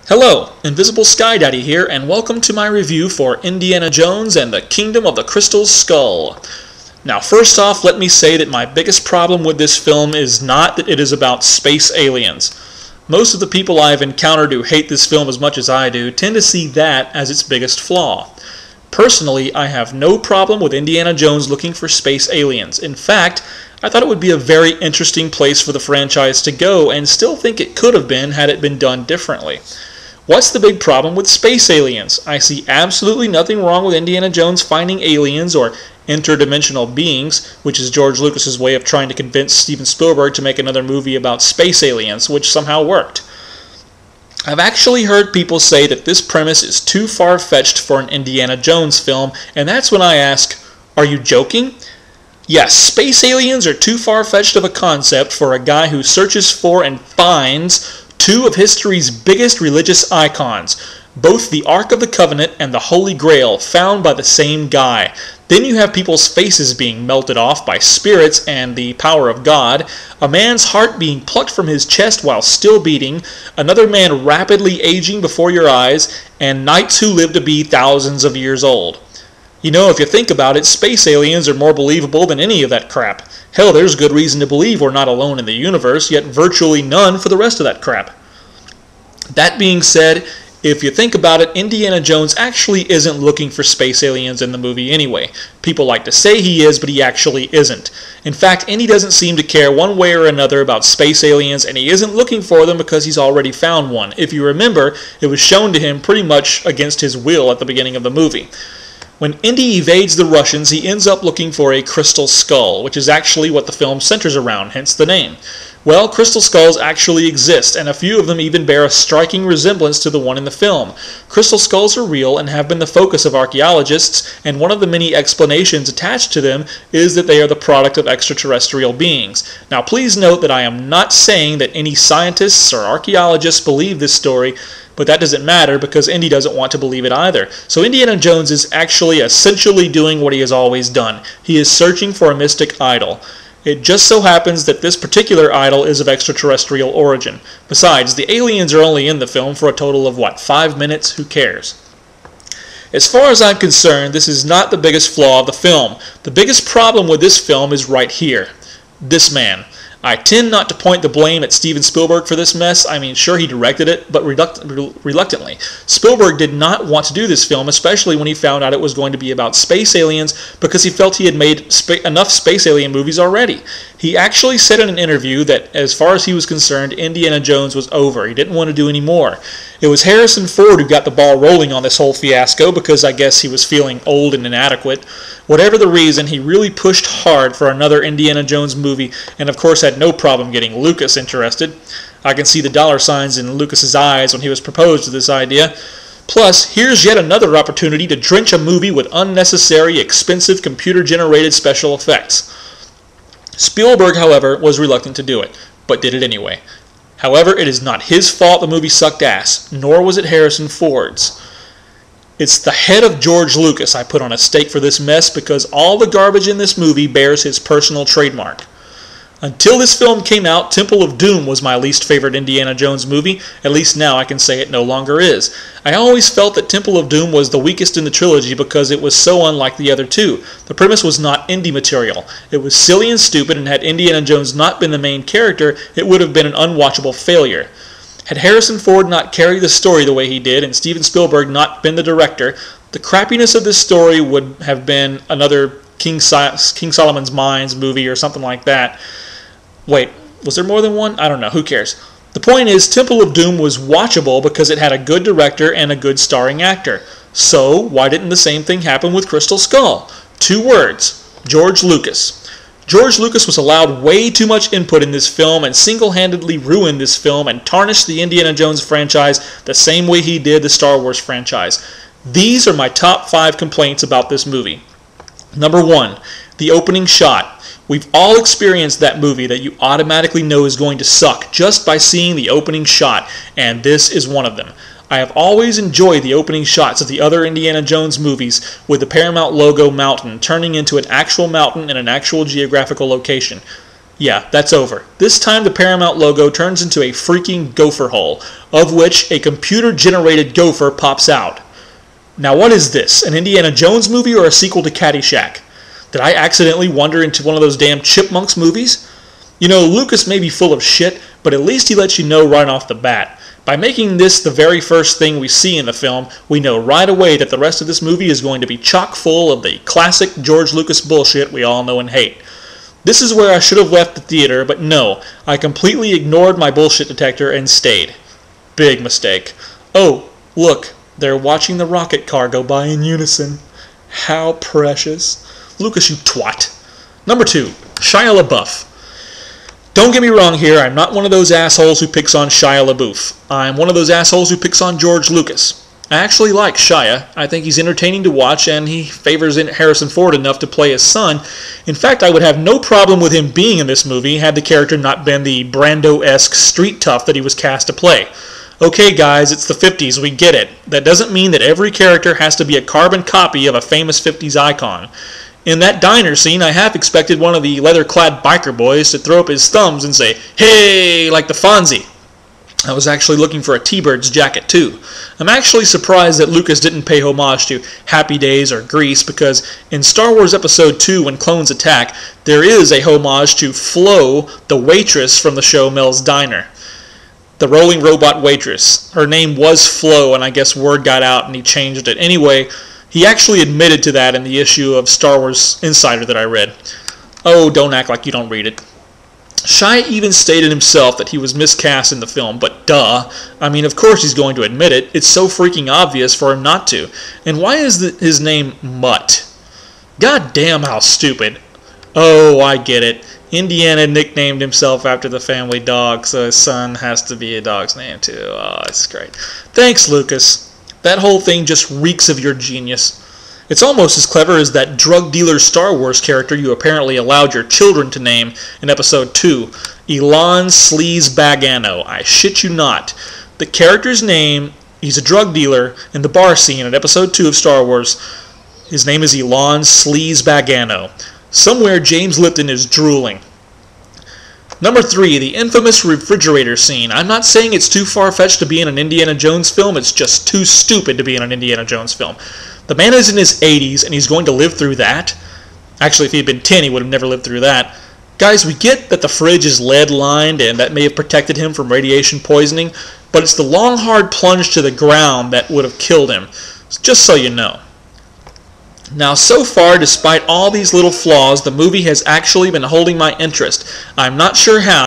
Hello, InvisibleSkyDaddy here, and welcome to my review for Indiana Jones and the Kingdom of the Crystal Skull. Now, first off, let me say that my biggest problem with this film is not that it is about space aliens. Most of the people I have encountered who hate this film as much as I do tend to see that as its biggest flaw. Personally, I have no problem with Indiana Jones looking for space aliens. In fact, I thought it would be a very interesting place for the franchise to go, and still think it could have been had it been done differently. What's the big problem with space aliens? I see absolutely nothing wrong with Indiana Jones finding aliens or interdimensional beings, which is George Lucas's way of trying to convince Steven Spielberg to make another movie about space aliens, which somehow worked. I've actually heard people say that this premise is too far-fetched for an Indiana Jones film, and that's when I ask, are you joking? Yes, space aliens are too far-fetched of a concept for a guy who searches for and finds two of history's biggest religious icons, both the Ark of the Covenant and the Holy Grail, found by the same guy. Then you have people's faces being melted off by spirits and the power of God, a man's heart being plucked from his chest while still beating, another man rapidly aging before your eyes, and knights who live to be thousands of years old. You know, if you think about it, space aliens are more believable than any of that crap. Hell, there's good reason to believe we're not alone in the universe, yet virtually none for the rest of that crap. That being said, if you think about it, Indiana Jones actually isn't looking for space aliens in the movie anyway. People like to say he is, but he actually isn't. In fact, Indy doesn't seem to care one way or another about space aliens, and he isn't looking for them because he's already found one. If you remember, it was shown to him pretty much against his will at the beginning of the movie. When Indy evades the Russians, he ends up looking for a crystal skull, which is actually what the film centers around, hence the name. Well, crystal skulls actually exist, and a few of them even bear a striking resemblance to the one in the film. Crystal skulls are real and have been the focus of archaeologists, and one of the many explanations attached to them is that they are the product of extraterrestrial beings. Now, please note that I am not saying that any scientists or archaeologists believe this story, but that doesn't matter because Indy doesn't want to believe it either. So Indiana Jones is actually essentially doing what he has always done. He is searching for a mystic idol. It just so happens that this particular idol is of extraterrestrial origin. Besides, the aliens are only in the film for a total of, 5 minutes? Who cares? As far as I'm concerned, this is not the biggest flaw of the film. The biggest problem with this film is right here. This man. I tend not to point the blame at Steven Spielberg for this mess. I mean, sure, he directed it, but reluctantly. Spielberg did not want to do this film, especially when he found out it was going to be about space aliens, because he felt he had made enough space alien movies already. He actually said in an interview that, as far as he was concerned, Indiana Jones was over. He didn't want to do any more. It was Harrison Ford who got the ball rolling on this whole fiasco, because I guess he was feeling old and inadequate. Whatever the reason, he really pushed hard for another Indiana Jones movie, and of course had no problem getting Lucas interested. I can see the dollar signs in Lucas's eyes when he was proposed to this idea. Plus, here's yet another opportunity to drench a movie with unnecessary, expensive, computer-generated special effects. Spielberg, however, was reluctant to do it, but did it anyway. However, it is not his fault the movie sucked ass, nor was it Harrison Ford's. It's the head of George Lucas I put on a stake for this mess, because all the garbage in this movie bears his personal trademark. Until this film came out, Temple of Doom was my least favorite Indiana Jones movie. At least now I can say it no longer is. I always felt that Temple of Doom was the weakest in the trilogy because it was so unlike the other two. The premise was not indie material. It was silly and stupid, and had Indiana Jones not been the main character, it would have been an unwatchable failure. Had Harrison Ford not carried the story the way he did, and Steven Spielberg not been the director, the crappiness of this story would have been another King Solomon's Mines movie or something like that. Wait, was there more than one? I don't know. Who cares? The point is, Temple of Doom was watchable because it had a good director and a good starring actor. So, why didn't the same thing happen with Crystal Skull? 2 words. George Lucas. George Lucas was allowed way too much input in this film and single-handedly ruined this film and tarnished the Indiana Jones franchise the same way he did the Star Wars franchise. These are my top 5 complaints about this movie. Number 1, the opening shot. We've all experienced that movie that you automatically know is going to suck just by seeing the opening shot, and this is one of them. I have always enjoyed the opening shots of the other Indiana Jones movies with the Paramount logo mountain turning into an actual mountain in an actual geographical location. Yeah, that's over. This time the Paramount logo turns into a freaking gopher hole, of which a computer-generated gopher pops out. Now what is this, an Indiana Jones movie or a sequel to Caddyshack? Did I accidentally wander into one of those damn Chipmunks movies? You know, Lucas may be full of shit, but at least he lets you know right off the bat. By making this the very first thing we see in the film, we know right away that the rest of this movie is going to be chock full of the classic George Lucas bullshit we all know and hate. This is where I should have left the theater, but no, I completely ignored my bullshit detector and stayed. Big mistake. Oh, look, they're watching the rocket car go by in unison. How precious. Lucas, you twat. Number 2, Shia LaBeouf. Don't get me wrong here, I'm not one of those assholes who picks on Shia LaBeouf. I'm one of those assholes who picks on George Lucas. I actually like Shia. I think he's entertaining to watch, and he favors Harrison Ford enough to play his son. In fact, I would have no problem with him being in this movie had the character not been the Brando-esque street tough that he was cast to play. Okay, guys, it's the 50s, we get it. That doesn't mean that every character has to be a carbon copy of a famous 50s icon. In that diner scene, I half expected one of the leather-clad biker boys to throw up his thumbs and say, "Hey!" like the Fonzie. I was actually looking for a T-Birds jacket, too. I'm actually surprised that Lucas didn't pay homage to Happy Days or Grease, because in Star Wars Episode 2, When Clones Attack, there is a homage to Flo, the waitress from the show Mel's Diner. The rolling robot waitress. Her name was Flo, and I guess word got out and he changed it. Anyway, he actually admitted to that in the issue of Star Wars Insider that I read. Oh, don't act like you don't read it. Shia even stated himself that he was miscast in the film, but duh. I mean, of course he's going to admit it. It's so freaking obvious for him not to. And why is his name Mutt? God damn, how stupid. Oh, I get it. Indiana nicknamed himself after the family dog, so his son has to be a dog's name too. Oh, that's great. Thanks, Lucas. That whole thing just reeks of your genius. It's almost as clever as that drug dealer Star Wars character you apparently allowed your children to name in Episode 2, Elan Sleaze Bagano. I shit you not. The character's name, he's a drug dealer in the bar scene in Episode 2 of Star Wars. His name is Elan Sleaze Bagano. Somewhere James Lipton is drooling. Number 3, the infamous refrigerator scene. I'm not saying it's too far-fetched to be in an Indiana Jones film, it's just too stupid to be in an Indiana Jones film. The man is in his 80s and he's going to live through that? Actually, if he had been 10, he would have never lived through that. Guys, we get that the fridge is lead-lined and that may have protected him from radiation poisoning, but it's the long, hard plunge to the ground that would have killed him, just so you know. Now, so far, despite all these little flaws, the movie has actually been holding my interest. I'm not sure how.